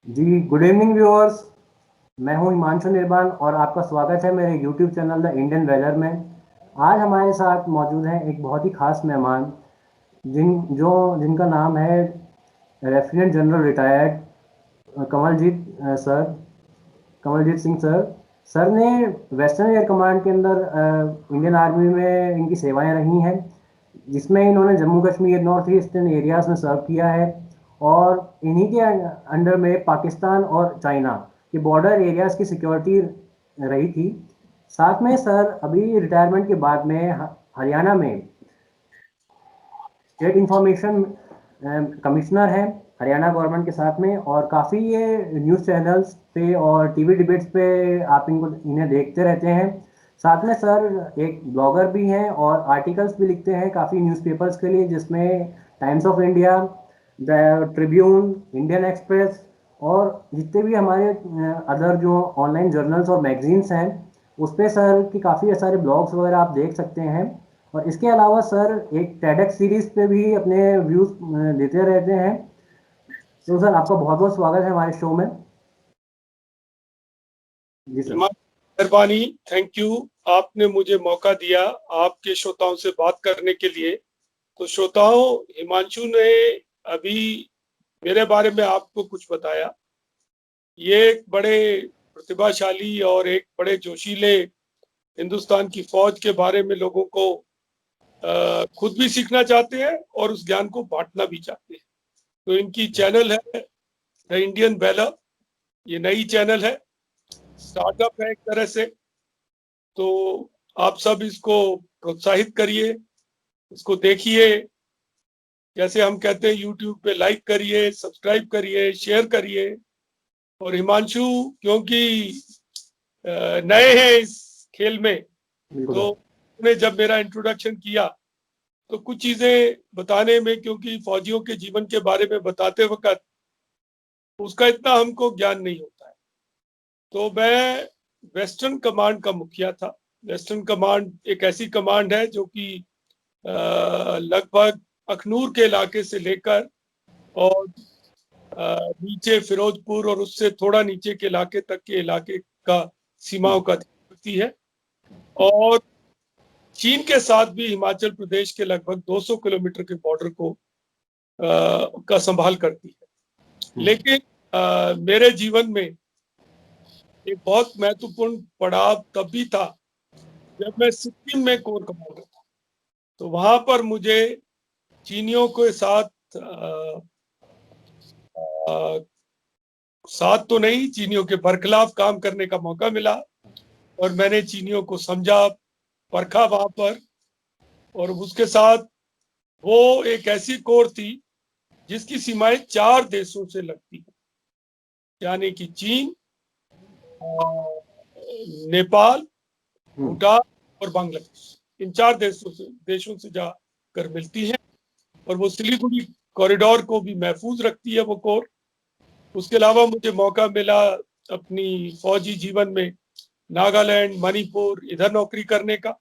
जी, good evening viewers. मैं हूं हिमांशु निर्बान और आपका स्वागत है मेरे YouTube channel the Indian weather में। आज हमारे साथ मौजूद हैं एक बहुत ही खास मेहमान जिनका नाम है lieutenant general retired sir Kamaljeet Singh sir. Sir ने वेस्टर्न एयर कमांड के अंदर इंडियन आर्मी में इनकी सेवाएं रही हैं, जिसमें इन्होंने Jammu Kashmir north eastern areas में सर्व किया है और इन्हीं के अंडर में पाकिस्तान और चाइना के बॉर्डर एरियाज की सिक्योरिटी रही थी। साथ में सर अभी रिटायरमेंट के बाद में हरियाणा में स्टेट इंफॉर्मेशन कमिश्नर हैं हरियाणा गवर्नमेंट के साथ में, और काफ़ी ये न्यूज़ चैनल्स पे और टीवी डिबेट्स पे आप इन्हें देखते रहते हैं। साथ में सर एक ब्लॉगर भी हैं और आर्टिकल्स भी लिखते हैं काफ़ी न्यूज़पेपर्स के लिए, जिसमें times of India, the Tribune, Indian express और जितने भी हमारे अदर जो ऑनलाइन जर्नल्स और मैगजीन्स हैं उस पर सर की काफ़ी सारे ब्लॉग्स वगैरह आप देख सकते हैं। और इसके अलावा सर एक टेडेक्स सीरीज पे भी अपने व्यूज देते रहते हैं। तो सर आपका बहुत बहुत स्वागत है हमारे शो में। जी सर। मेहरबानी, थैंक यू। आपने मुझे मौका दिया आपके श्रोताओं से बात करने के लिए। तो श्रोताओं, हिमांशु ने अभी मेरे बारे में आपको कुछ बताया। ये एक बड़े प्रतिभाशाली और एक बड़े जोशीले हिंदुस्तान की फौज के बारे में लोगों को खुद भी सीखना चाहते हैं और उस ज्ञान को बांटना भी चाहते हैं। तो इनकी चैनल है द इंडियन वेलर। ये नई चैनल है, स्टार्टअप है एक तरह से। तो आप सब इसको प्रोत्साहित करिए, इसको देखिए। जैसे हम कहते हैं यूट्यूब पे लाइक करिए, सब्सक्राइब करिए, शेयर करिए। और हिमांशु क्योंकि नए हैं इस खेल में, तो उन्होंने जब मेरा इंट्रोडक्शन किया तो कुछ चीजें बताने में, क्योंकि फौजियों के जीवन के बारे में बताते वक्त उसका इतना हमको ज्ञान नहीं होता है। तो मैं वेस्टर्न कमांड का मुखिया था। वेस्टर्न कमांड एक ऐसी कमांड है जो कि लगभग अखनूर के इलाके से लेकर और नीचे फिरोजपुर और उससे थोड़ा नीचे के इलाके तक के इलाके का सीमाओं का ध्यान रखती है। और चीन के साथ भी हिमाचल प्रदेश के लगभग 200 किलोमीटर के बॉर्डर को का संभाल करती है। लेकिन मेरे जीवन में एक बहुत महत्वपूर्ण पड़ाव तब भी था जब मैं सिक्किम में कोर कमांडर था। तो वहां पर मुझे चीनियों के साथ तो नहीं, चीनियों के बरखिलाफ काम करने का मौका मिला और मैंने चीनियों को समझा, परखा वहां पर। और उसके साथ वो एक ऐसी कोर थी जिसकी सीमाएं 4 देशों से लगती है, यानी कि चीन, नेपाल, भूटान और बांग्लादेश। इन 4 देशों से जाकर मिलती है और वो सिलीगुड़ी कॉरिडोर को भी महफूज रखती है वो कोर। उसके अलावा मुझे मौका मिला अपनी फौजी जीवन में नागालैंड, मणिपुर इधर नौकरी करने का।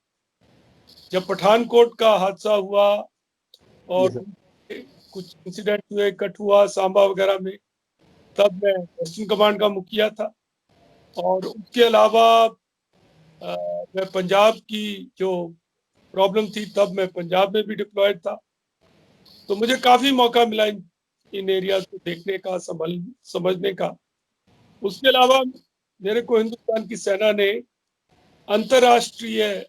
जब पठानकोट का हादसा हुआ और कुछ इंसिडेंट हुए, कठुआ, सांबा वगैरह में, तब मैं वेस्टर्न कमांड का मुखिया था। और उसके अलावा मैं पंजाब की जो प्रॉब्लम थी तब मैं पंजाब में भी डिप्लॉयड था। तो मुझे काफी मौका मिला इन एरियाज को देखने का, समझने का। उसके अलावा मेरे को हिंदुस्तान की सेना ने अंतरराष्ट्रीय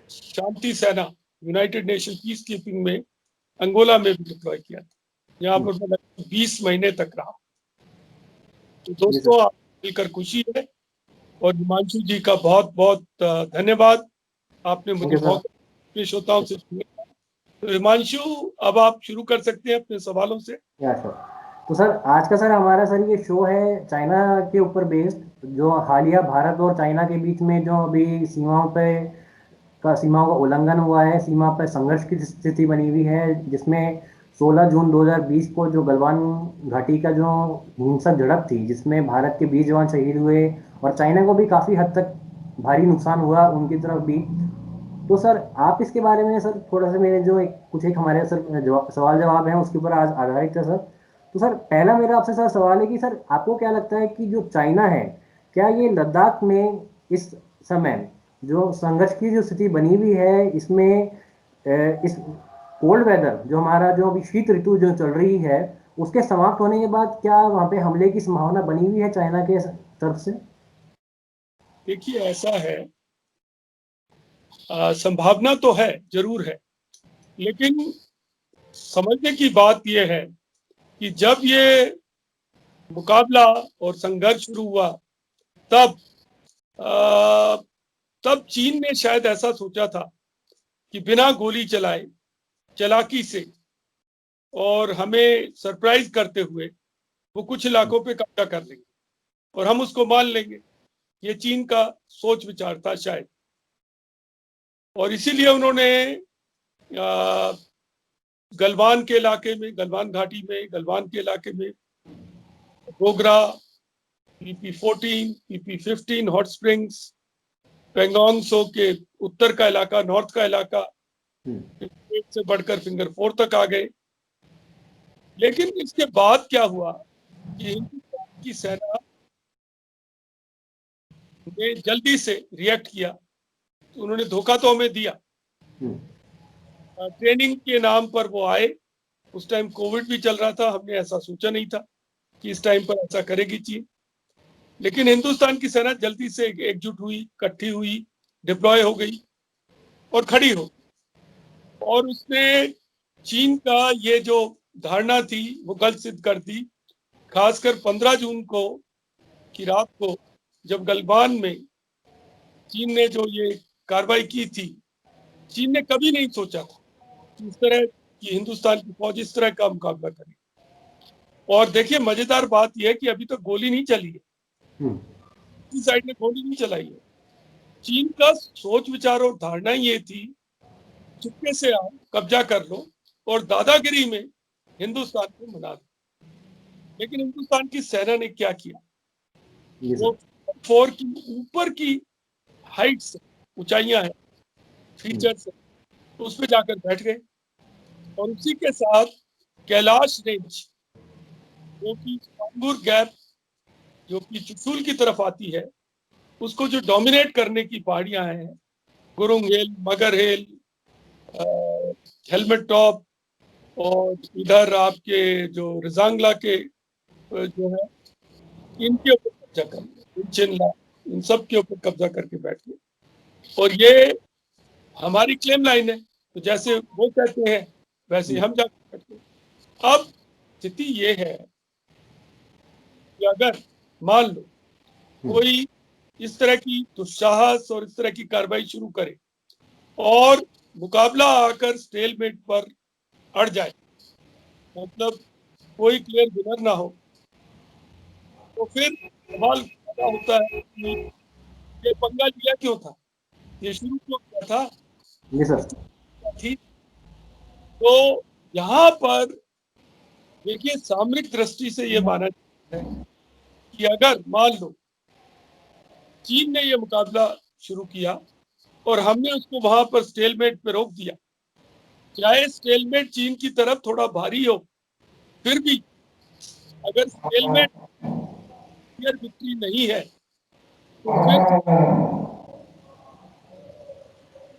शांति सेना, यूनाइटेड नेशन पीस कीपिंग में अंगोला में भी डिप्लॉय किया था। यहाँ पर मैं 20 महीने तक रहा। तो दोस्तों, आप मिलकर खुशी है और हिमांशु जी का बहुत बहुत धन्यवाद, आपने मुझे मौका श्रोताओं से सुनने। तो हिमांशु, अब आप शुरू कर सकते हैं अपने सवालों से। तो सर आज का हमारा ये शो है चाइना के ऊपर बेस्ड, जो हालिया भारत और चाइना के बीच में जो अभी सीमाओं का उल्लंघन हुआ है, सीमा पर संघर्ष की स्थिति बनी हुई है, जिसमें 16 जून 2020 को जो गलवान घाटी का जो हिंसक झड़प थी, जिसमें भारत के 20 जवान शहीद हुए और चाइना को भी काफ़ी हद तक भारी नुकसान हुआ उनकी तरफ भी। तो सर आप इसके बारे में सर थोड़ा सा मेरे जो एक हमारे सर सवाल जवाब हैं उसके ऊपर आज आधारित है सर। तो सर पहला मेरा आपसे सर सवाल है कि सर आपको क्या लगता है कि जो चाइना है, क्या ये लद्दाख में इस समय जो संघर्ष की जो स्थिति बनी हुई है, इसमें इस कोल्ड वेदर जो हमारा जो अभी शीत ऋतु जो चल रही है, उसके समाप्त होने के बाद क्या वहाँ पे हमले की संभावना बनी हुई है चाइना के तरफ से? देखिए ऐसा है, संभावना तो है, जरूर है, लेकिन समझने की बात यह है कि जब ये मुकाबला और संघर्ष शुरू हुआ तब आ, तब चीन ने शायद ऐसा सोचा था कि बिना गोली चलाए, चालाकी से और हमें सरप्राइज करते हुए वो कुछ इलाकों पे कब्जा कर लेंगे और हम उसको मान लेंगे। ये चीन का सोच विचार था शायद, और इसीलिए उन्होंने गलवान के इलाके में, गलवान घाटी में, गलवान के इलाके में Gogra, PP-14, PP-15 hot springs, Pangong Tso के उत्तर का इलाका, नॉर्थ का इलाका, से बढ़कर फिंगर 4 तक आ गए। लेकिन इसके बाद क्या हुआ कि हिंदुस्तान की सेना ने जल्दी से रिएक्ट किया। तो उन्होंने धोखा तो हमें दिया, ट्रेनिंग के नाम पर वो आए। उस टाइम कोविड भी चल रहा था, हमने ऐसा सोचा नहीं था कि इस टाइम पर ऐसा करेगी चीन। लेकिन हिंदुस्तान की सेना जल्दी से एकजुट हुई, इकट्ठी हुई, डिप्लॉय हो गई और खड़ी हो, और उसने चीन का ये जो धारणा थी वो गलत सिद्ध कर दी। खासकर 15 जून को की रात को जब गलवान में चीन ने जो ये कार्रवाई की थी, चीन ने कभी नहीं सोचा था कि इस तरह की हिंदुस्तान की फौज इस तरह का मुकाबला करे। और देखिए मजेदार बात यह है कि अभी तक गोली नहीं चली है, इस साइड ने गोली नहीं चलाई है। चीन का सोच विचार और धारणा ये थी, चुपके से आओ, कब्जा कर लो और दादागिरी में हिंदुस्तान को मना दो। लेकिन हिंदुस्तान की सेना ने क्या किया, वो 4 की ऊपर की हाइट से, ऊंचाइयां हैं, फीचर्स है, तो उस पर जाकर बैठ गए। और उसी के साथ कैलाश रेंज, जो कि सांगुर गैप, जो कि चुशुल की तरफ आती है, उसको जो डोमिनेट करने की पहाड़ियां हैं, गुरुंग हिल, मगर हिल, हेलमेट टॉप, और इधर आपके जो रिजांगला के जो है, इनके ऊपर कब्जा कर लिया, चिनला, इन सब के ऊपर कब्जा करके बैठ गए। और ये हमारी क्लेम लाइन है, तो जैसे वो कहते हैं वैसे हम जाकर बैठ गए। अब स्थिति ये है कि अगर मान लो कोई इस तरह की दुस्साहस और इस तरह की कार्रवाई शुरू करे और मुकाबला आकर स्टेलमेट पर अड़ जाए, मतलब कोई क्लियर विनर ना हो, तो फिर सवाल पैदा होता है कि ये पंगा लिया क्यों था, ये शुरू क्यों किया था, जी सर। थी। तो यहाँ पर देखिए सामरिक दृष्टि से ये माना जाता है कि अगर मान लो चीन ने ये मुकाबला शुरू किया और हमने उसको वहां पर स्टेलमेट पे रोक दिया, चाहे स्टेलमेट चीन की तरफ थोड़ा भारी हो, फिर भी अगर स्टेलमेट क्लियर विक्ट्री नहीं है तो फिर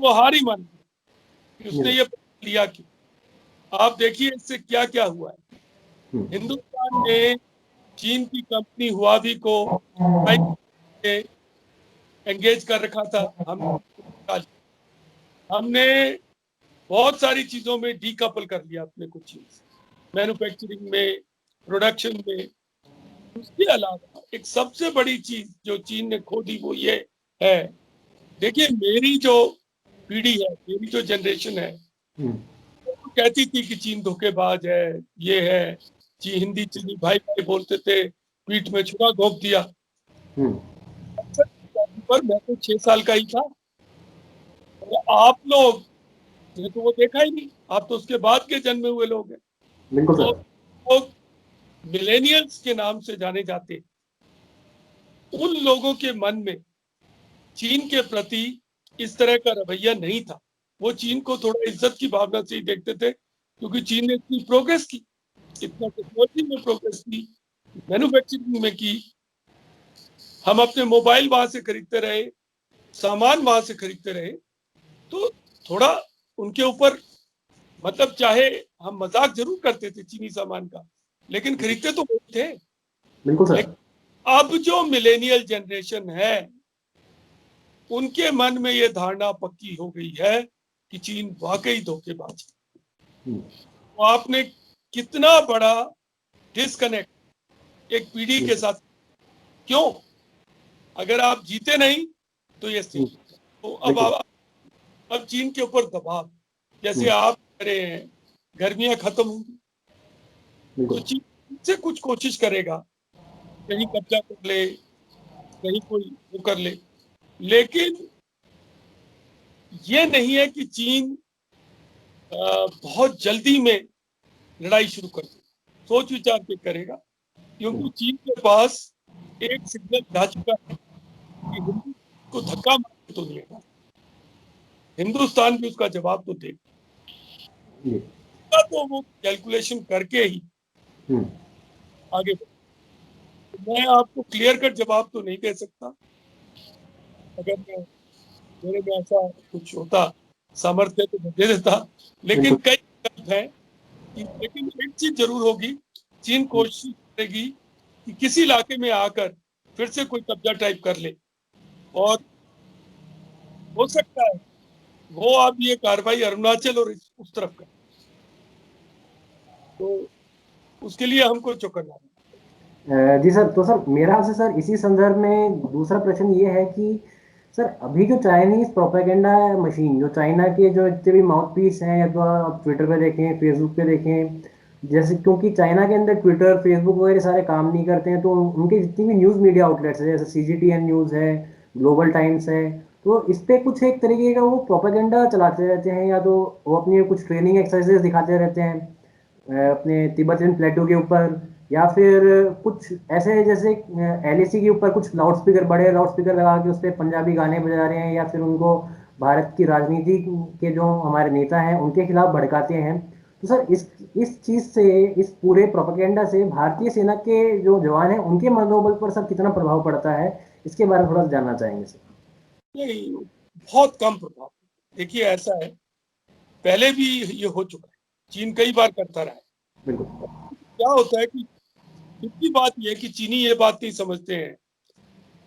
वो हार ही मान कि उसने ये लिया कि आप देखिए इससे क्या क्या हुआ है। हिंदुस्तान ने चीन की कंपनी हुआवी को एंगेज कर रखा था, हमने बहुत सारी चीजों में डीकपल कर लिया अपने कुछ चीज, मैन्युफैक्चरिंग में, प्रोडक्शन में। उसके अलावा एक सबसे बड़ी चीज जो चीन ने खो दी वो ये है, देखिए मेरी जो पीढ़ी है, मेरी जो जनरेशन है, तो कहती थी कि चीन धोखेबाज है, ये है, हिंदी चीनी भाई भाई बोलते थे, पीठ में छुरा घोंप दिया। पर मैं तो 6 साल का ही था, और आप लोग ने तो वो देखा ही नहीं, आप तो उसके बाद के जन्मे हुए लोग हैं। बिल्कुल तो सर। लोग मिलेनियल्स के नाम से जाने जाते, उन लोगों के मन में चीन के प्रति इस तरह का रवैया नहीं था। वो चीन को थोड़ा इज्जत की भावना से ही देखते थे, क्योंकि चीन ने इतनी प्रोग्रेस की। इतना टेक्नोलॉजी में प्रोग्रेस की, मैन्युफैक्चरिंग में की, हम अपने मोबाइल वहां से खरीदते रहे, सामान वहां से खरीदते रहे, तो थोड़ा उनके ऊपर, मतलब चाहे हम मजाक जरूर करते थे चीनी सामान का, लेकिन खरीदते तो वही थे। बिल्कुल सर। लेकिन अब जो मिलेनियल जनरेशन है, उनके मन में ये धारणा पक्की हो गई है कि चीन वाकई धोखेबाज है। तो आपने कितना बड़ा डिस्कनेक्ट एक पीढ़ी के साथ, क्यों? अगर आप जीते नहीं तो ये स्थिति, तो अब चीन के ऊपर दबाव, जैसे आप कह रहे हैं गर्मियां खत्म होंगी तो चीन से कुछ कोशिश करेगा, कहीं कब्जा कर ले, कहीं कोई वो कर ले, लेकिन ये नहीं है कि चीन बहुत जल्दी में लड़ाई शुरू कर दे, सोच विचार के करेगा, क्योंकि चीन के पास एक सिग्नल जा चुका है कि हिंदू को धक्का मार तो नहीं है, हिंदुस्तान भी उसका जवाब तो देगा, तो वो कैलकुलेशन करके ही आगे बढ़े। मैं आपको क्लियर कट जवाब तो नहीं दे सकता, अगर मेरे में ऐसा कुछ होता सामर्थ्य तो मैं दे देता, लेकिन कई विकल्प हैं, लेकिन एक चीज जरूर होगी, चीन कोशिश करेगी कि किसी इलाके में आकर फिर से कोई कब्जा टाइप कर ले, और हो सकता है वो अब ये कार्रवाई अरुणाचल और उस तरफ कर, तो उसके लिए हमको चौकन्ना है। जी सर, तो सर मेरा आपसे सर इसी संदर्भ में दूसरा प्रश्न ये है कि सर अभी जो चाइनीज प्रोपेगेंडा मशीन, जो चाइना के जो जितने भी माउथ पीस हैं, या तो आप ट्विटर पे देखें, फेसबुक पे देखें, जैसे क्योंकि चाइना के अंदर ट्विटर, फेसबुक वगैरह सारे काम नहीं करते हैं, तो उनके जितनी भी न्यूज़ मीडिया आउटलेट्स है, जैसे CGTN न्यूज़ है, ग्लोबल टाइम्स है, तो इस पे कुछ एक तरीके का वो प्रोपेगेंडा चलाते रहते हैं, या तो वो अपनी कुछ ट्रेनिंग एक्सरसाइजेस दिखाते रहते हैं अपने तिब्बतियन प्लेटो के ऊपर, या फिर कुछ ऐसे जैसे LAC के ऊपर कुछ लाउड स्पीकर, बड़े लाउड स्पीकर लगा के उस पर पंजाबी गाने बजा रहे हैं, या फिर उनको भारत की राजनीति के जो हमारे नेता हैं उनके खिलाफ भड़काते हैं। तो सर इस चीज़ से, इस पूरे प्रोपेगेंडा से भारतीय सेना के जो जवान हैं उनके मनोबल पर सर कितना प्रभाव पड़ता है, इसके बारे में थोड़ा सा जानना चाहेंगे सर। नहीं, बहुत कम प्रभाव। देखिए ऐसा है, पहले भी ये हो चुका है, चीन कई बार करता रहा है। बिल्कुल। क्या होता है कि दूसरी बात यह कि चीनी ये बात नहीं समझते हैं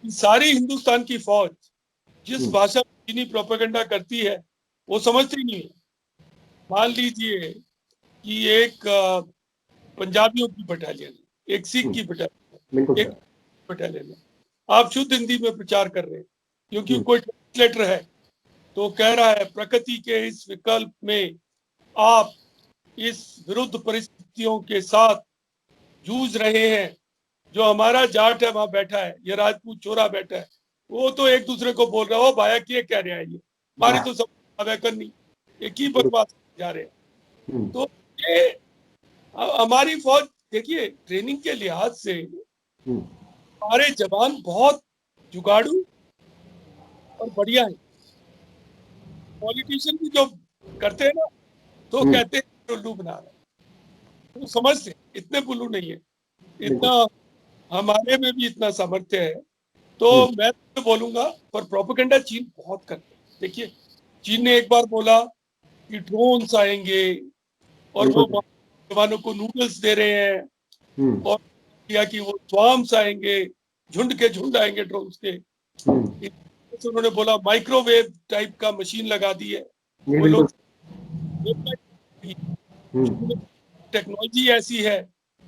कि सारी हिंदुस्तान की फौज जिस भाषा में चीनी प्रोपेगेंडा करती है वो समझती नहीं है। मान लीजिए कि एक पंजाबियों की बटालियन, एक सिख की बटालियन, एक बटालियन है, आप शुद्ध हिंदी में प्रचार कर रहे हैं, क्योंकि कोई ट्रांसलेटर है तो कह रहा है प्रकृति के इस विकल्प में आप इस विरुद्ध परिस्थितियों के साथ जूझ रहे हैं, जो हमारा जाट है वहां बैठा है, ये राजपूत छोरा बैठा है, वो तो एक दूसरे को बोल रहा है, भाया किए क्या रहा है, ये हमारी तो सब करनी, एक ही बकवास जा रहे हैं। तो ये हमारी फौज, देखिए ट्रेनिंग के लिहाज से हमारे जवान बहुत जुगाड़ू और बढ़िया है। पॉलिटिशियन भी जो करते हैं ना, तो कहते हैं उल्लू बना रहा है, तो समझते इतने बुल्लू नहीं है, इतना हमारे में भी इतना सामर्थ्य है। तो मैं तो बोलूंगा, पर प्रोपेगेंडा चीन बहुत करते हैं। देखिए चीन ने एक बार बोला कि ड्रोन्स आएंगे और वो जवानों को नूडल्स दे रहे हैं, और किया कि वो स्वाम्स आएंगे, झुंड के झुंड आएंगे ड्रोन्स के। उन्होंने बोला माइक्रोवेव टाइप का मशीन लगा दी है, वो लोग टेक्नोलॉजी ऐसी है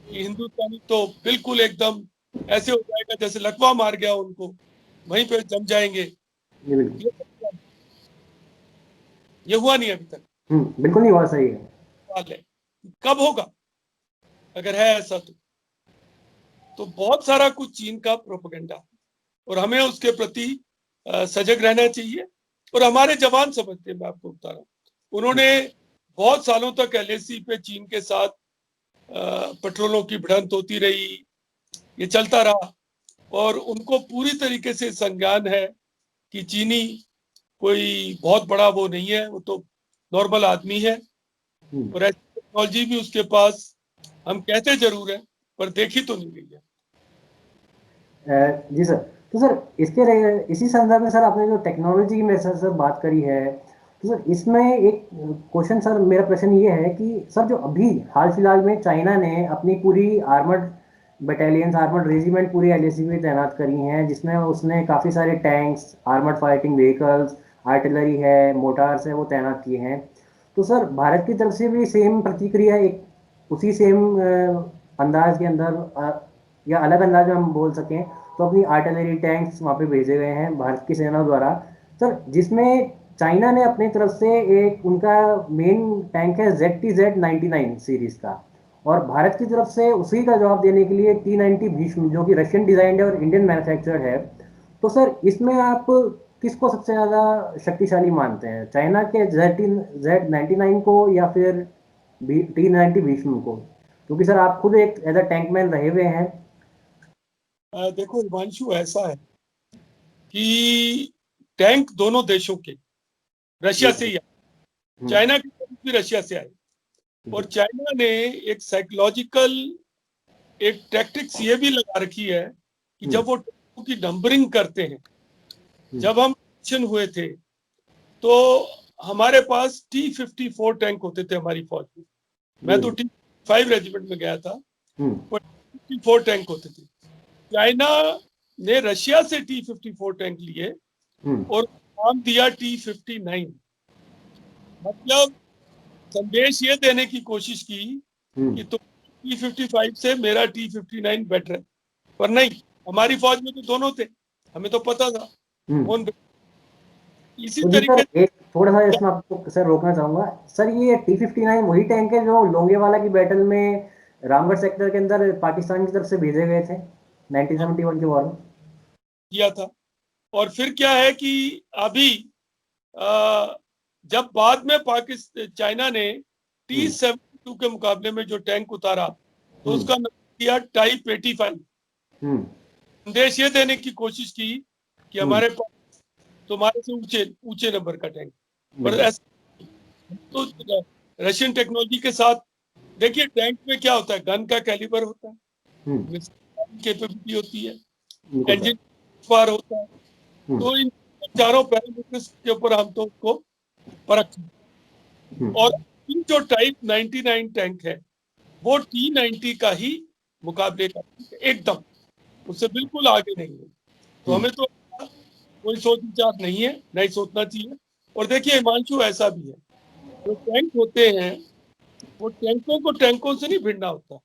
कि हिंदुस्तानी तो बिल्कुल एकदम ऐसे हो जाएगा जैसे लकवा मार गया उनको, वहीं पे जम जाएंगे। ये हुआ नहीं अभी तक। बिल्कुल नहीं हुआ, सही है। सवाल है कब होगा, अगर है ऐसा तो बहुत सारा कुछ चीन का प्रोपेगेंडा, और हमें उसके प्रति सजग रहना चाहिए। और हमारे जवान समझते हैं, मैं आपको बता रहा हूँ, उन्होंने बहुत सालों तक LAC पे चीन के साथ पेट्रोलों की भिड़ंत होती रही, ये चलता रहा, और उनको पूरी तरीके से संज्ञान है कि चीनी कोई बहुत बड़ा वो नहीं है, वो तो नॉर्मल आदमी है, और ऐसी टेक्नोलॉजी भी उसके पास हम कहते जरूर हैं पर देखी तो नहीं गई है। जी सर। तो सर इसी संदर्भ में सर आपने जो टेक्नोलॉजी की मेरे सर बात करी है, तो सर इसमें एक क्वेश्चन सर, मेरा प्रश्न ये है कि सर जो अभी हाल फिलहाल में चाइना ने अपनी पूरी आर्मर्ड बटालियंस, आर्मर्ड रेजिमेंट पूरी एलएसी में तैनात करी हैं, जिसमें उसने काफ़ी सारे tanks, armoured fighting vehicles, artillery है, मोटार्स है, वो तैनात किए हैं। तो सर भारत की तरफ से भी सेम प्रतिक्रिया एक उसी सेम अंदाज के अंदर या अलग अंदाज में हम बोल सकें तो अपनी आर्टिलरी टैंक्स वहाँ पे भेजे गए हैं भारत की सेना द्वारा सर, जिसमें चाइना ने अपनी तरफ से एक उनका मेन टैंक है ZTZ-99 सीरीज का, और भारत की तरफ से उसी का जवाब देने के लिए T-90 भीष्म, जो कि रशियन डिजाइंड है और इंडियन मैन्युफैक्चर्ड है। तो सर इसमें आप किसको सबसे ज्यादा शक्तिशाली मानते हैं, चाइना के Z-99 को या फिर T-90 भीष्म को? क्योंकि सर आप खुद एक एज अ टैंकमैन रहे हुए हैं। देखो हिमांशु, ऐसा है कि टैंक दोनों देशों के रशिया से ही आए, चाइना की तरफ भी रशिया से आए, और चाइना ने एक साइकोलॉजिकल एक टैक्टिक्स ये भी लगा रखी है कि जब वो टैंकों की नंबरिंग करते हैं, जब हम मिशन हुए थे तो हमारे पास T-54 टैंक होते थे हमारी फौज में। मैं तो T-5 रेजिमेंट में गया था, पर T-54 टैंक होते थे। चाइना ने रशिया से T-54 टैंक लिए और नाम दिया T-59। मतलब संदेश ये देने की कोशिश की कि तो T-55 से मेरा T-59 बेटर है, पर नहीं, हमारी फौज में तो दोनों थे, हमें तो पता था कौन। इसी तो जी तरीके सर, एक थोड़ा सा इसमें आपको सर रोकना चाहूंगा सर, ये T-59 वही टैंक है जो लोंगेवाला की बैटल में रामगढ़ सेक्टर के अंदर पाकिस्तान की तरफ से भेजे गए थे 1971 के वॉर में? किया था। और फिर क्या है कि अभी जब बाद में पाकिस्तान चाइना ने T-72 के मुकाबले में जो टैंक उतारा तो उसका नाम दिया टाइप 85। संदेश ये देने की कोशिश की कि हमारे पास तुम्हारे से ऊंचे ऊंचे नंबर का टैंक, पर ऐसा तो रशियन टेक्नोलॉजी के साथ देखिए, टैंक में क्या होता है, गन का कैलिबर होता है, कैपेबिलिटी होती है, इंजन पार होता है, तो इन चारों पैरामीटर्स के ऊपर हम तो उसको परख। और जो टाइप 99 टैंक है वो T-90 का ही मुकाबले का एकदम, उससे बिल्कुल आगे नहीं है। तो हमें तो कोई सोच विचार नहीं है, नहीं सोचना चाहिए। और देखिए हिमांशु, ऐसा भी है, जो टैंक होते हैं वो टैंकों को टैंकों से नहीं भिड़ना होता।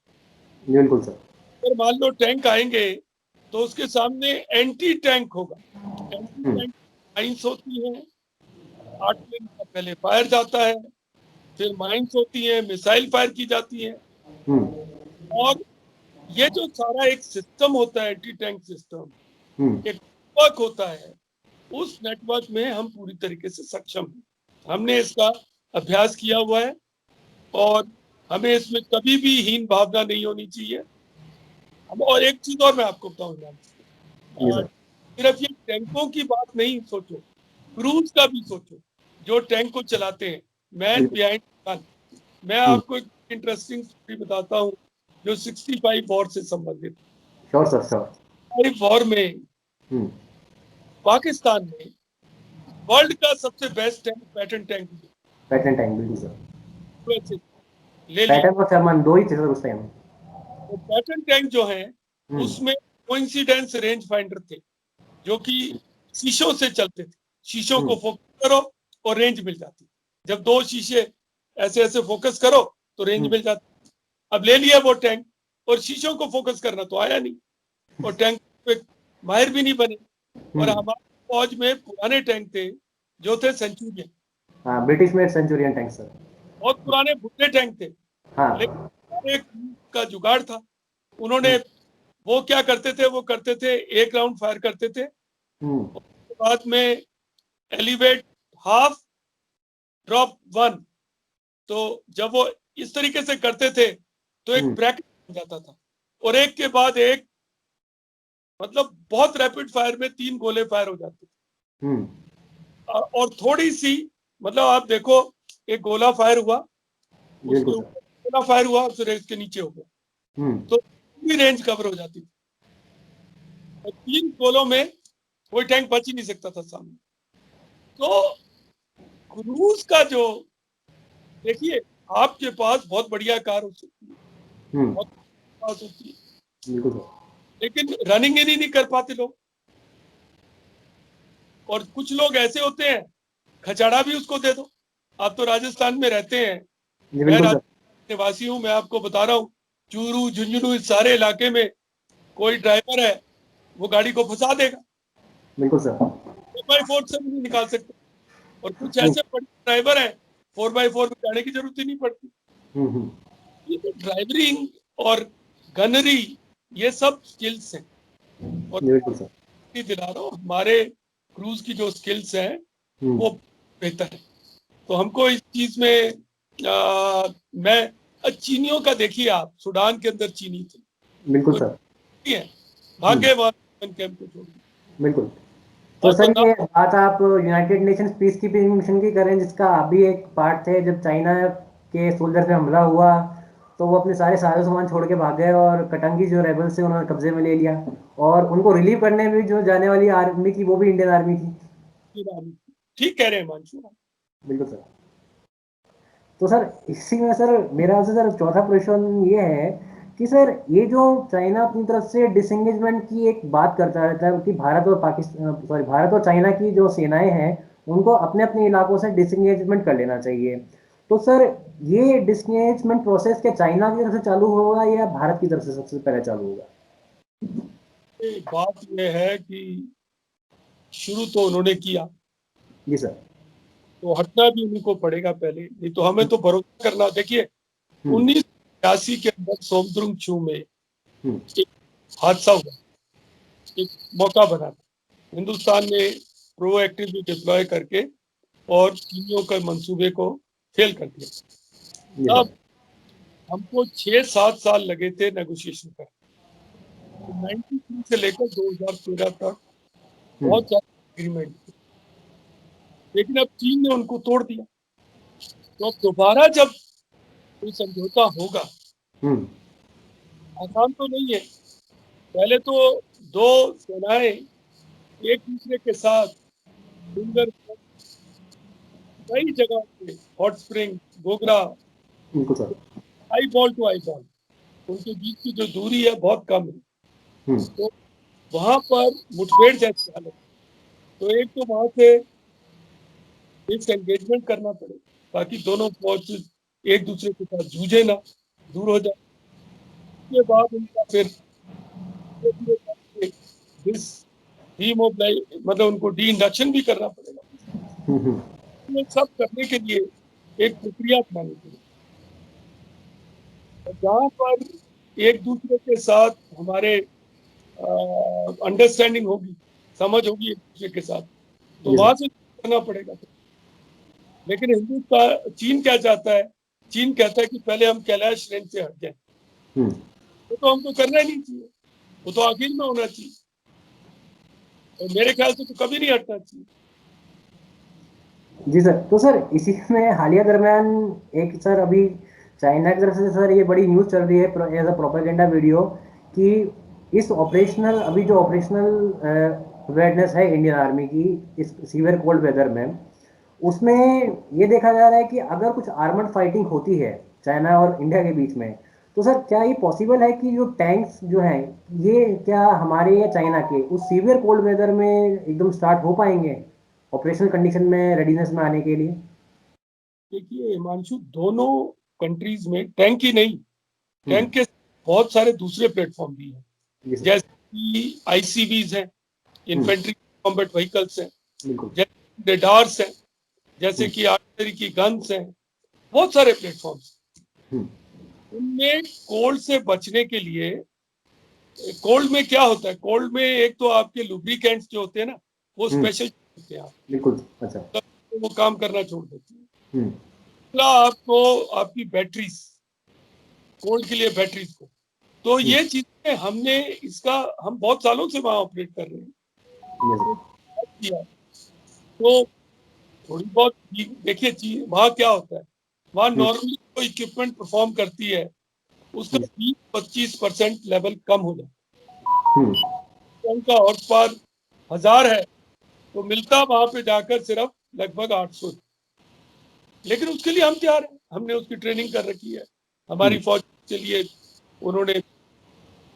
बिल्कुल सर। अगर मान लो टैंक आएंगे तो उसके सामने एंटी टैंक होगा। एंटी टैंक माइंस होती है, आर्टिलरी का पहले फायर जाता है, फिर माइंस होती है, मिसाइल फायर की जाती है, और ये जो सारा एक सिस्टम होता है, एंटी टैंक सिस्टम, एक नेटवर्क होता है, उस नेटवर्क में हम पूरी तरीके से सक्षम हैं। हमने इसका अभ्यास किया हुआ है और हमें इसमें कभी भी हीन भावना नहीं होनी चाहिए। हम और एक चीज और मैं आपको बताऊंगा, सिर्फ ये टैंकों की बात नहीं सोचो, क्रूज का भी सोचो, जो टैंक को चलाते हैं, मैन बिहाइंड गन। मैं आपको एक इंटरेस्टिंग स्टोरी बताता हूँ जो 65 वॉर से संबंधित। Sure sir, sure. वॉर में पाकिस्तान ने वर्ल्ड का सबसे best tank Patton tank Patton tank, बिल्कुल सर। ले लिया। पैटर्न और शर्मन दो ही थे सर उस टाइम। तो पैटर्न टैंक जो है उसमें कोइंसिडेंस रेंज फाइंडर थे जो कि शीशों से चलते थे, शीशों को फोकस करो और रेंज मिल जाती। जब दो शीशे ऐसे ऐसे फोकस करो तो रेंज मिल जाती। अब ले लिया वो टैंक और शीशों को फोकस करना तो आया नहीं, और टैंक पे माहिर भी नहीं बने। और हमारे फौज में पुराने टैंक थे जो थे सेंचुरियन, हाँ, British made Centurion tank sir. बहुत पुराने भुट्टे टैंक थे, हाँ। लेकिन एक का जुगाड़ था। उन्होंने वो क्या करते थे, वो करते थे एक राउंड फायर करते थे, उसके बाद में एलिवेट हाफ ड्रॉप वन। तो जब वो इस तरीके से करते थे तो एक ब्रैकेट बन जाता था, और एक के बाद एक, मतलब बहुत रैपिड फायर में 3 गोले फायर हो जाते थे। और थोड़ी सी, मतलब आप देखो, एक गोला फायर हुआ, उसके ऊपर अपना फायर हुआ फिर इसके नीचे हो गया, तो पूरी रेंज कवर हो जाती थी और 3 गोलों में कोई टैंक बच ही नहीं सकता था सामने। तो क्रूज का जो, देखिए आपके पास बहुत बढ़िया कार हो सकती है, बहुत पास होती है, लेकिन रनिंग ही नहीं कर पाते लोग। और कुछ लोग ऐसे होते हैं, खचाड़ा भी उसको दे दो। आप तो राजस्थान में रहते हैं, मैं राजस्थान निवासी हूँ, मैं आपको बता रहा हूँ, चूरू झुंझुनू इस सारे इलाके में कोई ड्राइवर है वो गाड़ी को फंसा देगा। बिल्कुल सर। 4x4 से भी नहीं निकाल सकते। और कुछ ऐसे बड़े ड्राइवर हैं 4x4 में जाने की जरूरत ही नहीं पड़ती। ये तो ड्राइवरिंग और गनरी ये सब स्किल्स हैं। और दिला रहा हूँ, हमारे क्रूज की जो स्किल्स हैं वो बेहतर है। तो हमको इस चीज में मैं चीनियों का, देखिए आप सूडान के अंदर चीनी थे, बिल्कुल सर, भाग्य कैंप को छोड़। बिल्कुल। तो सर ये बात आप United Nations peace keeping mission की करें, जिसका अभी एक पार्ट थे, जब चाइना के सोल्जर पे हमला हुआ तो वो अपने सारे सामान छोड़ के भाग गए और कटंगी जो रेबल्स थे उन्होंने कब्जे में ले लिया, और उनको रिलीव करने में जो जाने वाली आर्मी थी वो भी इंडियन आर्मी थी। ठीक कह रहे हैं मानसू। बिल्कुल सर। तो सर इसी में सर मेरा आपसे सर चौथा प्रश्न ये है कि सर ये जो चाइना अपनी तरफ से डिसएंगेजमेंट की एक बात करता रहता है कि भारत और भारत और चाइना की जो सेनाएं हैं उनको अपने अपने इलाकों से डिसएंगेजमेंट कर लेना चाहिए। तो सर ये डिसएंगेजमेंट प्रोसेस क्या चाइना की तरफ से चालू होगा या भारत की तरफ से सबसे पहले चालू होगा? बात यह है कि शुरू तो उन्होंने किया। जी सर। तो हटना भी उन्हीं को पड़ेगा पहले, नहीं तो हमें तो भरोसा करना। देखिए 1986 के अंदर सोमद्रुंग छू में एक हादसा हुआ, एक मौका बना था, हिंदुस्तान ने प्रोएक्टिवली डिप्लॉय करके और चीनियों के मंसूबे को फेल कर दिया। तब हमको 6-7 साल लगे थे नेगोशिएशन पर। तो 93 से लेकर 2013 तक बहुत सारे एग्रीमेंट थे, लेकिन अब चीन ने उनको तोड़ दिया। तो अब दोबारा जब कोई समझौता होगा, आसान तो नहीं है। पहले तो दो सेनाएं एक दूसरे के साथ डूंगर कई जगह पे, hot spring, Gogra, eye ball to eye ball, उनके बीच की जो दूरी है बहुत कम है। तो वहां पर मुठभेड़ जैसी हालत, तो एक तो वहां से डिसएंगेजमेंट करना पड़े ताकि दोनों फौज एक दूसरे के साथ जूझे ना, दूर हो जाए। उसके बाद उनका फिर मतलब उनको डी इंडक्शन भी करना पड़ेगा। ये सब करने के लिए एक प्रक्रिया अपनानी पड़ेगी। जहाँ पर एक दूसरे के साथ हमारे अंडरस्टैंडिंग होगी, समझ होगी एक दूसरे के साथ, तो वहां से करना पड़ेगा। लेकिन हिंदुस्तान, चीन क्या चाहता है? चीन कहता है कि पहले हम कैलाश रेंज से हट जाए। तो हमको करना ही नहीं चाहिए, वो तो आखिर में होना चाहिए, और मेरे ख्याल से तो कभी नहीं हटना चाहिए। जी सर। तो सर इसी में हालिया दरमियान एक सर अभी चाइना की तरफ से सर ये बड़ी न्यूज़ चल रही है एज अ प्रोपेगेंडा वीडियो कि इस ऑपरेशनल अभी जो ऑपरेशनल अवेयरनेस है इंडियन आर्मी की इस सीवियर कोल्ड वेदर में, उसमें ये देखा जा रहा है कि अगर कुछ आर्मड फाइटिंग होती है चाइना और इंडिया के बीच में, तो सर क्या ये पॉसिबल है कि जो टैंक्स जो हैं ये क्या हमारे या चाइना के उस सीवियर कोल्ड वेदर में एकदम स्टार्ट हो पाएंगे ऑपरेशनल कंडीशन में रेडीनेस में आने के लिए? देखिए हिमांशु, दोनों कंट्रीज में टैंक ही नहीं, टैंक के बहुत सारे दूसरे प्लेटफॉर्म भी हैं, जैसे कि आईसीबीज हैं, इन्फेंट्री कॉम्बैट व्हीकल्स हैं, जैसे रेडार्स हैं, जैसे कि आर्टिलरी की गन्स हैं, बहुत सारे प्लेटफॉर्म्स। उनमें कोल्ड से बचने के लिए, कोल्ड में क्या होता है, कोल्ड में एक तो आपके लुब्रिकेंट्स जो होते हैं ना वो स्पेशल होते हैं, बिल्कुल। अच्छा। तो वो काम करना छोड़ देते हैं। आपको आपकी बैटरीज, कोल्ड के लिए बैटरीज को, तो ये चीजें हमने इसका हम बहुत सालों से वहां ऑपरेट कर रहे हैं। तो थोड़ी बहुत देखिए वहां क्या होता है, वहाँ नॉर्मली जो इक्विपमेंट परफॉर्म करती है उसका 20-25% लेवल कम हो जाता है। उनका हॉर्स पावर 1000 है तो मिलता वहां पे जाकर सिर्फ लगभग 800। लेकिन उसके लिए हम तैयार हैं, हमने उसकी ट्रेनिंग कर रखी है। हमारी फौज के लिए उन्होंने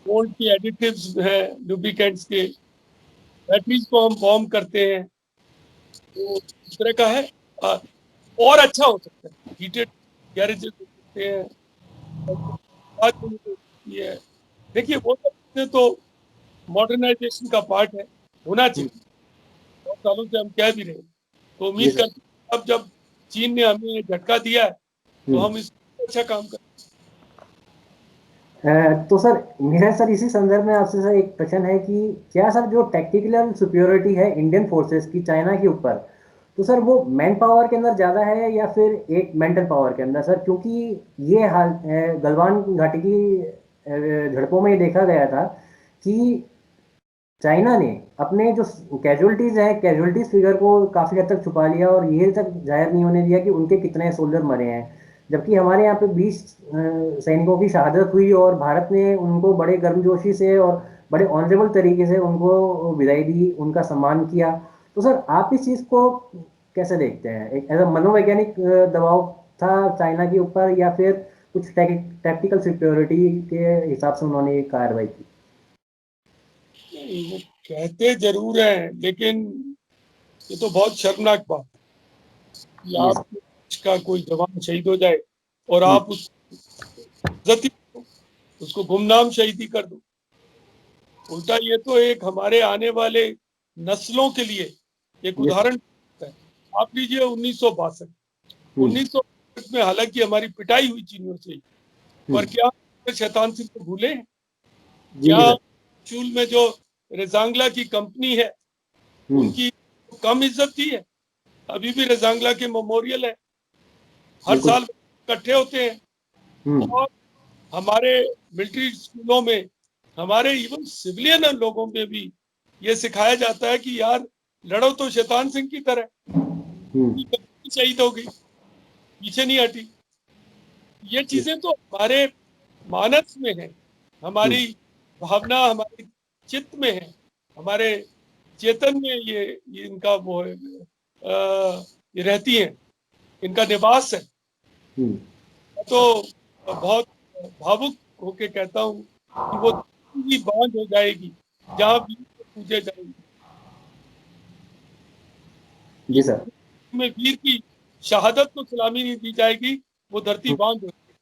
गोल्ड के एडिटिव्स हैं, लुब्रिकेंट्स के, बैटरीज को हम फॉर्म करते हैं, तो इस तरह का है। और अच्छा हो सकता है, हीटेड गैरेजेस हो सकते हैं, है। देखिए वो तो मॉडर्नाइजेशन का पार्ट है, होना चाहिए। बहुत सालों से हम कह भी रहे हैं, तो उम्मीद करते हैं अब जब चीन ने हमें झटका दिया है तो हम इस अच्छा काम करें। तो सर मेरा सर इसी संदर्भ में आपसे सर एक प्रश्न है कि क्या सर जो टेक्निकल सुपियोरिटी है इंडियन फोर्सेस की चाइना के ऊपर, तो सर वो मैन पावर के अंदर ज़्यादा है या फिर एक मेंटल पावर के अंदर सर? क्योंकि ये हाल गलवान घाटी की झड़पों में ये देखा गया था कि चाइना ने अपने जो कैजुअलिटीज हैं, कैजुअलिटीज फिगर को काफ़ी हद तक छुपा लिया और ये तक जाहिर नहीं होने दिया कि उनके कितने सोल्जर मरे हैं। जबकि हमारे यहाँ पे 20 सैनिकों की शहादत हुई और भारत ने उनको बड़े गर्मजोशी से और बड़े ऑनरेबल तरीके से उनको विदाई दी, उनका सम्मान किया। तो सर आप इस चीज़ को कैसे देखते हैं? एक एज मनोवैज्ञानिक दबाव था चाइना के ऊपर या फिर कुछ टैक्टिकल सिक्योरिटी के हिसाब से उन्होंने ये कार्रवाई की? वो कहते जरूर हैं, लेकिन ये तो बहुत शर्मनाक बात है कि आपके देश का कोई जवान शहीद हो जाए और आप उसको गुमनाम शहीदी कर दो। उल्टा ये तो एक हमारे आने वाले नस्लों के लिए एक उदाहरण है। आप लीजिए 1962 में हालांकि हमारी पिटाई हुई चीनियों से, पर क्या शैतान सिंह को भूले? क्या चूल में जो रेजांगला की कंपनी है उनकी कम इज्जत थी है? अभी भी रेजांगला के मेमोरियल है, हर साल इकट्ठे होते हैं। और हमारे मिलिट्री स्कूलों में, हमारे इवन सिविलियन लोगों में भी ये सिखाया जाता है कि यार लड़ो तो शैतान सिंह की तरह। शहीद हो गई, पीछे नहीं हटी। ये चीजें तो हमारे मानस में है, हमारी भावना हमारे चित्त में है, हमारे चेतन में ये इनका वो है, ये रहती है, इनका निवास है। तो बहुत भावुक होके कहता हूँ कि वो भी बांझ हो जाएगी जहां वीर को पूजे जाएंगे। जी सर। में वीर की शहादत को सलामी नहीं दी जाएगी, वो धरती बांझ हो जाएगी।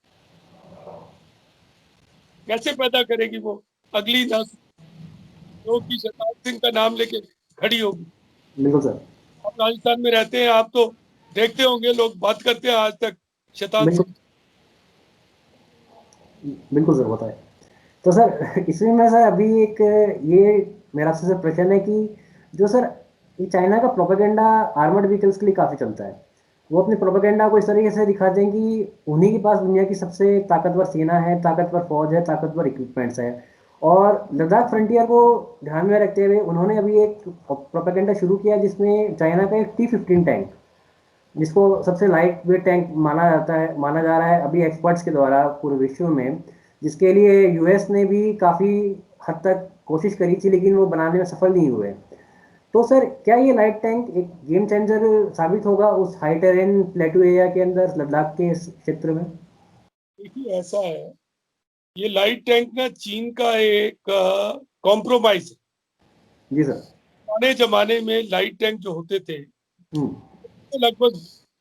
कैसे पैदा करेगी वो अगली नस्ल जो कि शैतान सिंह का नाम लेके खड़ी होगी? बिल्कुल सर। आप राजस्थान में रहते हैं, आप तो देखते होंगे लोग बात करते हैं आज तक शैतान बिल्कुल सिंह। बिल्कुल सर, होता है। तो सर इसमें मैं सर अभी एक ये मेरा आपसे सर प्रश्न है कि जो सर ये चाइना का प्रोपेगेंडा आर्मर्ड व्हीकल्स के लिए काफ़ी चलता है। वो अपने प्रोपेगेंडा को इस तरीके से दिखाते हैं कि उन्हीं के पास दुनिया की सबसे ताकतवर सेना है, ताकतवर फौज है, ताकतवर इक्विपमेंट्स है। और लद्दाख फ्रंटियर को ध्यान में रखते हुए उन्होंने अभी एक प्रोपेगेंडा शुरू किया जिसमें चाइना का एक T-15 टैंक, जिसको सबसे लाइट वेट टैंक माना जा रहा है अभी एक्सपर्ट्स के द्वारा पूरे विश्व में, जिसके लिए यूएस ने भी काफ़ी हद तक कोशिश करी थी लेकिन वो बनाने में सफल नहीं हुए। तो सर क्या ये लाइट टैंक एक गेम चेंजर साबित होगा उस हाई टेरेन प्लेटू एरिया के अंदर, लद्दाख के क्षेत्र में? देखिए ऐसा है, ये लाइट टैंक ना चीन का एक कॉम्प्रोमाइज है। जी सर। पुराने जमाने में लाइट टैंक जो होते थे हम्म। तो लगभग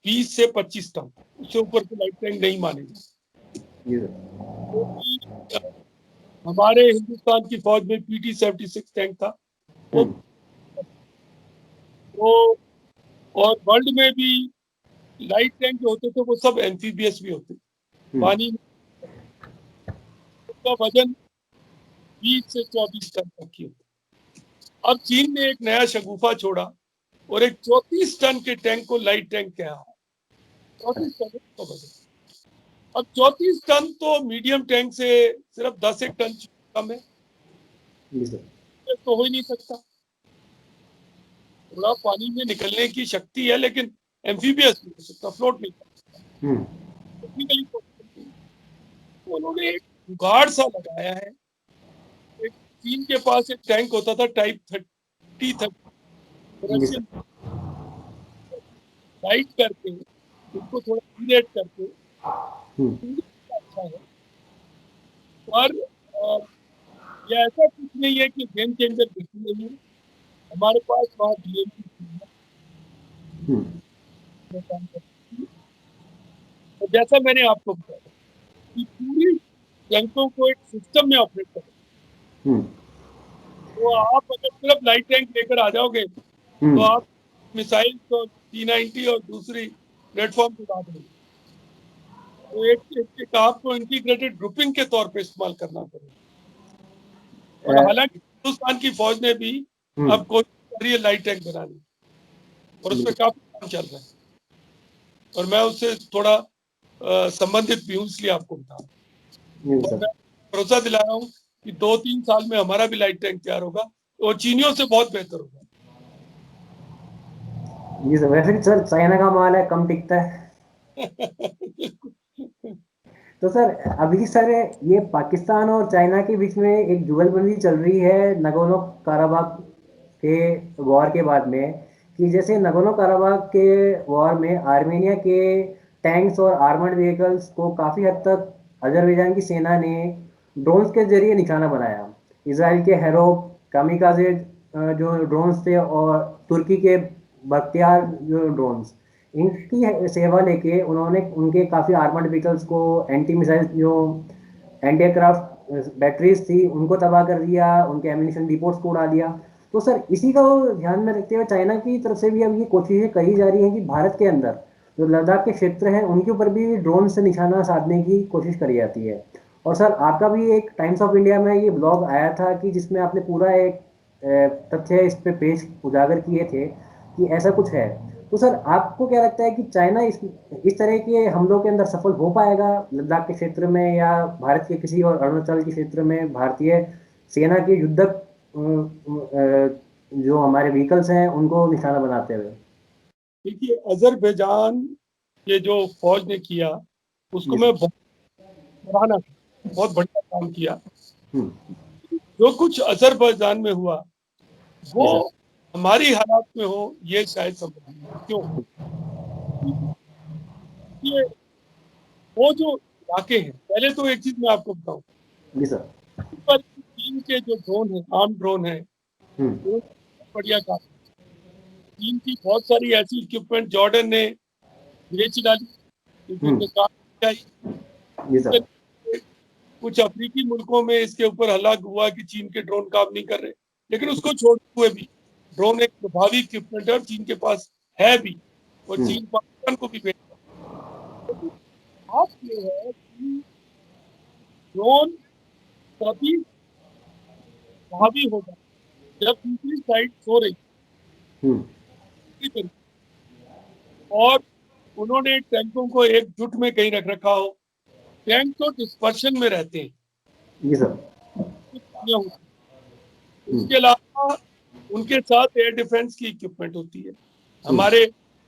20 से 25 टन, उससे ऊपर के लाइट टैंक नहीं माने जाते। जी सर। तो हमारे हिंदुस्तान की फौज में PT-76 टैंक था वो। हम्म। तो और वर्ल्ड में भी लाइट टैंक जो होते थे वो सब एम्फीबियस भी होते थे, पानी में। उसका वजन 20 से 24 टन तक की होती। अब चीन ने एक नया शगुफा छोड़ा और एक 34 टन के टैंक को लाइट टैंक कहा है। 34 टन का वजन। अब 34 टन तो मीडियम टैंक से सिर्फ 10 एक टन कम है, जी सर। तो हो ही नहीं सकता। थोड़ा पानी में निकलने की शक्ति है लेकिन एम्फीबियस नहीं हो सकता, फ्लोट नहीं कर सकता। टेक्निकली पॉसिबल नहीं। तो उन्होंने एक जुगाड़ सा लगाया है। एक चीन के पास एक टैंक होता था टाइप 30 जी सर। रशियन, लाइट करके उनको थोड़ा हीट करके हम्म। अच्छा है। पर ये ऐसा कुछ नहीं है कि गेम चेंजर बिल्कुल नहीं है। हमारे पास वहाँ DMZ हम्म। काम करती है। और जैसा मैंने आपको बताया कि पूरी टैंकों को एक सिस्टम में ऑपरेट करें, हम्म। तो आप अगर सिर्फ लाइट टैंक लेकर आ जाओगे तो हम्म। आप मिसाइल तो T-90 और दूसरी प्लेटफॉर्म पे उड़ा देंगे। तो एक आपको इंटीग्रेटेड ग्रुपिंग के तौर पे इस्तेमाल करना पड़ेगा। और हालांकि हिंदुस्तान की फौज ने भी हम्म। अब कोशिश कर रही है लाइट टैंक बनाने, और उस पर काफी काम चल रहा है, और मैं उससे थोड़ा संबंधित भी हूँ, इसलिए आपको बता रहा हूँ। जी और सर। मैं भरोसा दिला रहा हूँ कि 2-3 साल में हमारा भी लाइट टैंक तैयार होगा और चीनियों से बहुत बेहतर होगा। जी सर, वैसे भी सर चाइना का माल है, कम टिकता है। तो सर अभी सर ये पाकिस्तान और चाइना के बीच में एक जुगलबंदी चल रही है नगोर्नो काराबाख के वॉर के बाद में, कि जैसे नगोर्नो काराबाख के वॉर में आर्मेनिया के टैंक्स और आर्मर्ड व्हीकल्स को काफ़ी हद तक अजरबैजान की सेना ने ड्रोन्स के जरिए निशाना बनाया। इसराइल के हेरोप कामिकाजे जो ड्रोन्स थे, और तुर्की के बख्तियार जो ड्रोन्स, इनकी सेवा लेके उन्होंने उनके काफ़ी आर्मर्ड व्हीकल्स को, एंटी मिसाइल जो एंटी एयरक्राफ्ट बैटरीज थी उनको तबाह कर दिया, उनके एम्यूनिशन डिपोट्स को उड़ा दिया। तो सर इसी को ध्यान में रखते हुए चाइना की तरफ से भी अब ये कोशिशें करी जा रही हैं कि भारत के अंदर जो लद्दाख के क्षेत्र हैं उनके ऊपर भी ड्रोन से निशाना साधने की कोशिश करी जाती है। और सर आपका भी एक टाइम्स ऑफ इंडिया में ये ब्लॉग आया था कि जिसमें आपने पूरा एक तथ्य इस पे पेश उजागर किए थे कि ऐसा कुछ है। तो सर आपको क्या लगता है कि चाइना इस तरह के हमलों के अंदर सफल हो पाएगा लद्दाख के क्षेत्र में, या भारत के किसी और अरुणाचल के क्षेत्र में भारतीय सेना के युद्धक जो हमारे व्हीकल्स हैं उनको निशाना बनाते हुए? देखिए, अजरबैजान के जो फौज ने किया उसको जी मैं सर। बहुत सराहना, बहुत बढ़िया काम किया। हम्म। जो कुछ अजरबैजान में हुआ जी वो सर। हमारी हालात में हो ये शायद संभव नहीं है। क्यों? ये वो जो इलाके हैं, पहले तो एक चीज मैं आपको बताऊं, जी सर। पर चीन के जो ड्रोन है, आर्म ड्रोन है, हम्म। वो बढ़िया काम। चीन की बहुत सारी ऐसी इक्विपमेंट जॉर्डन ने बेच डाली क्योंकि हम्म। उन्हें काम नहीं आई। जी उसके सर। लिए कुछ अफ्रीकी मुल्कों में इसके ऊपर हल्ला हुआ कि चीन के ड्रोन काम नहीं कर रहे, लेकिन उसको छोड़ते हुए भी ड्रोन एक प्रभावी इक्विपमेंट है और चीन के पास है भी, और हम्म। चीन पाकिस्तान को भी बेच रहा है। लेकिन बात ये है कि ड्रोन तभी प्रभावी होगा जब दूसरी साइड सो रही हम्म। है और उन्होंने टैंकों को एकजुट में कहीं रख रखा हो। टैंक तो डिस्पर्शन में रहते हैं, जी सर। कुछ चीजें होती हैं। हम्म। उसके अलावा उनके साथ एयर डिफेंस की इक्विपमेंट होती है। हम्म। हमारे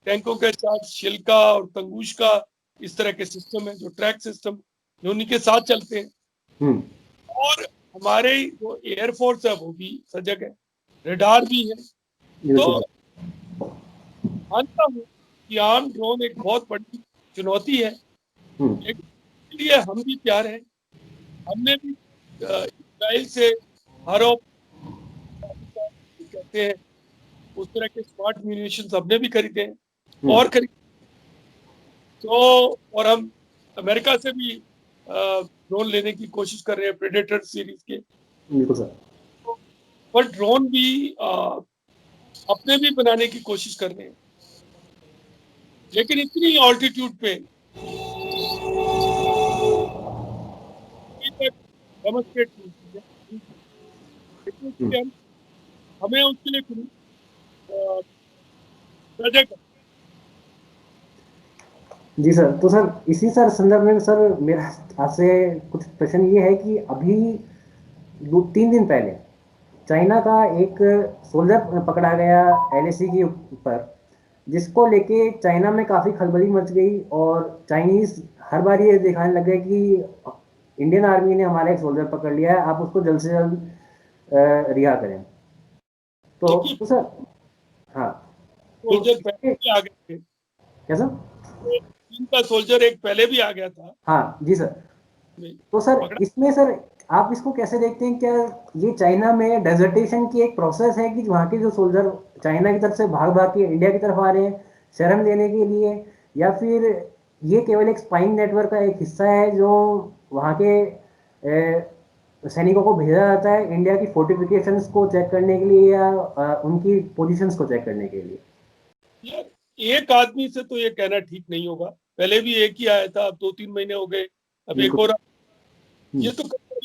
टैंकों के साथ शिल्का और तंगूश का इस तरह के सिस्टम है, जो ट्रैक सिस्टम जो उन्हीं के साथ चलते हैं। हम्म। और हमारे जो एयरफोर्स है वो भी सजग है, रडार भी है। तो बिल्कुल सर। मानता हूँ कि आर्म ड्रोन एक बहुत बड़ी चुनौती है, हम्म। लेकिन इसलिए हम भी तैयार हैं। हमने भी इसराइल से हर कहते हैं उस तरह के स्मार्ट म्यूनिशन हमने भी खरीदे हैं हम्म। और खरीद। तो और हम अमेरिका से भी ड्रोन लेने की कोशिश कर रहे हैं, प्रेडेटर सीरीज के। बिल्कुल सर। पर ड्रोन भी अपने भी बनाने की कोशिश कर रहे हैं, लेकिन इतनी ऑल्टीट्यूड पे अभी तक डेमोन्स्ट्रेट नहीं की है। लेकिन हम्म। इसलिए हमें उसके लिए सजग है। जी सर। तो सर इसी सर संदर्भ में सर मेरा आपसे कुछ प्रश्न ये है कि अभी 2-3 दिन पहले चाइना का एक सोल्जर पकड़ा गया LAC के ऊपर, जिसको लेके चाइना में काफ़ी खलबली मच गई और चाइनीज़ हर बार ये दिखाने लग गए कि इंडियन आर्मी ने हमारा एक सोल्जर पकड़ लिया है, आप उसको जल्द से जल्द रिहा करें। देखिए तो सर, हाँ, तो सोल्जर पहले भी आ गए थे, कैसा? चीन का सोल्जर एक पहले भी आ गया था, हाँ जी सर। नहीं, तो सर पकड़ा। इसमें सर आप इसको कैसे देखते हैं, क्या ये चाइना में डेजर्टेशन की एक प्रोसेस है कि वहाँ के जो सोल्जर चाइना की तरफ से भाग भाग के इंडिया की तरफ आ रहे हैं शरण लेने के लिए, या फिर ये केवल एक स्पाइंग नेटवर्क का एक हिस्सा है जो वहाँ के सैनिकों को भेजा जाता है इंडिया की फोर्टिफिकेशंस को चेक करने के लिए या उनकी पोजीशंस को चेक करने के लिए? यार एक आदमी से तो ये कहना ठीक नहीं होगा, पहले भी एक ही आया था, अब 2-3 महीने हो गए, अब एक बिल्कुल। और। ये तो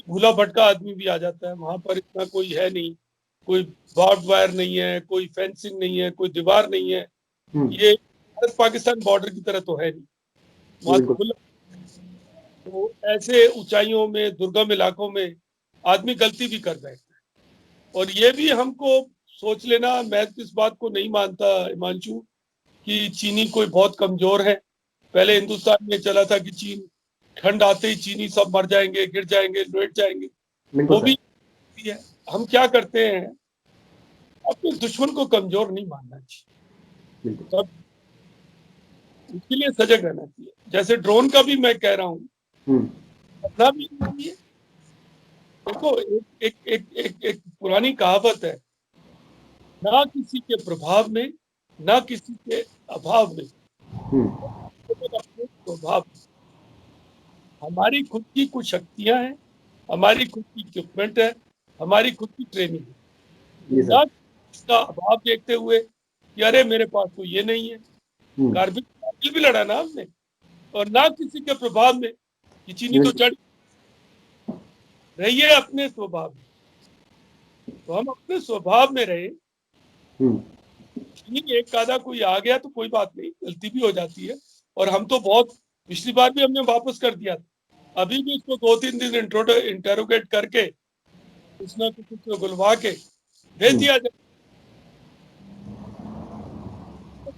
भूला भटका आदमी भी आ जाता है, वहां पर इतना कोई है नहीं, कोई बार्ब वायर नहीं है, कोई फेंसिंग नहीं है, कोई दीवार नहीं है, ये भारत पाकिस्तान बॉर्डर की तरह तो है नहीं, वहां तो बिल्कुल। खुला। तो ऐसे ऊंचाइयों में, दुर्गम इलाकों में आदमी गलती भी कर बैठता है। और ये भी हमको सोच लेना, मैं इस बात को नहीं मानता हिमांशु कि चीनी कोई बहुत कमजोर है। पहले हिंदुस्तान में चला था कि चीन, ठंड आते ही चीनी सब मर जाएंगे, गिर जाएंगे, लेट जाएंगे, बिल्कुल वो सर। भी है। हम क्या करते हैं, अपने दुश्मन को कमजोर नहीं मानना चाहिए, बिल्कुल। सब उसके लिए सजग रहना चाहिए। जैसे ड्रोन का भी मैं कह रहा हूँ, हम्म। अपना भी नहीं है। देखो एक पुरानी कहावत है, ना किसी के प्रभाव में, ना किसी के अभाव में, हम्म। केवल अपने स्वभाव में। हमारी खुद की कुछ शक्तियां हैं, हमारी खुद की इक्विपमेंट है, हमारी खुद की ट्रेनिंग है। तो जी ना सर। इसका अभाव देखते हुए कि अरे मेरे पास तो ये नहीं है, हम्म। कारगिल भी लड़ा ना हमने, और ना किसी के प्रभाव में कि चीनी तो बिल्कुल। चढ़ रही है अपने स्वभाव में। तो हम अपने स्वभाव में रहे। हम्म। चीनी एक आधा कोई आ गया तो कोई बात नहीं, गलती भी हो जाती है, और हम तो बहुत, पिछली बार भी हमने वापस कर दिया था, अभी भी उसको 2-3 दिन इंटेरोगेट करके कुछ ना कुछ उसको बुलवा के भेज हम्म। दिया जाए,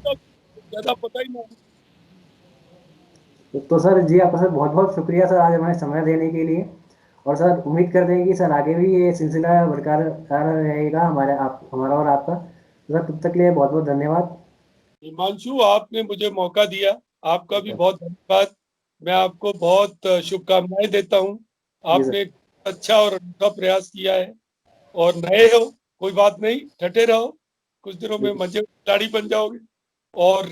तो ज्यादा पता ही ना। तो सर जी आपका सर बहुत बहुत शुक्रिया सर आज हमें समय देने के लिए। और सर उम्मीद करते हैं कि सर आगे भी ये सिलसिला बरकरार रहेगा हमारे आप हमारा और आपका। तो सर तब तक के लिए बहुत बहुत धन्यवाद। हिमांशु, आपने मुझे मौका दिया, आपका जी भी सर। बहुत धन्यवाद। मैं आपको बहुत शुभकामनाएं देता हूं। जी सर। आपने एक अच्छा और अनूठा प्रयास किया है, और नए हो, कोई बात नहीं, डटे रहो, कुछ दिनों में बिल्कुल। मजे खिलाड़ी बन जाओगे। और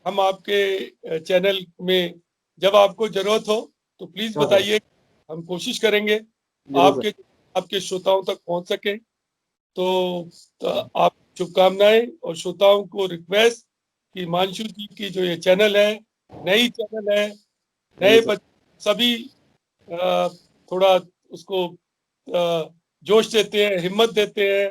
हम आपके चैनल में जब आपको जरूरत हो तो प्लीज श्योर सर। बताइए, हम कोशिश करेंगे जरूर सर। आपके आपके श्रोताओं तक पहुंच सके। तो आप शुभकामनाएं, और श्रोताओं को रिक्वेस्ट कि हिमांशु जी की जो ये चैनल है, नई चैनल है, थैंक यू नए सर। बच्चे सभी थोड़ा उसको जोश देते हैं, हिम्मत देते हैं।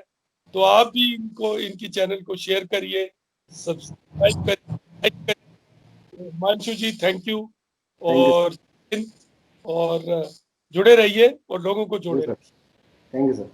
तो आप भी इनको, इनकी चैनल को शेयर करिए, सब्सक्राइब करिए, लाइक करिए। हिमांशु जी थैंक यू। थैंक यू और और जुड़े रहिए और लोगों को सर। जोड़े सर रखिए। Thank you sir.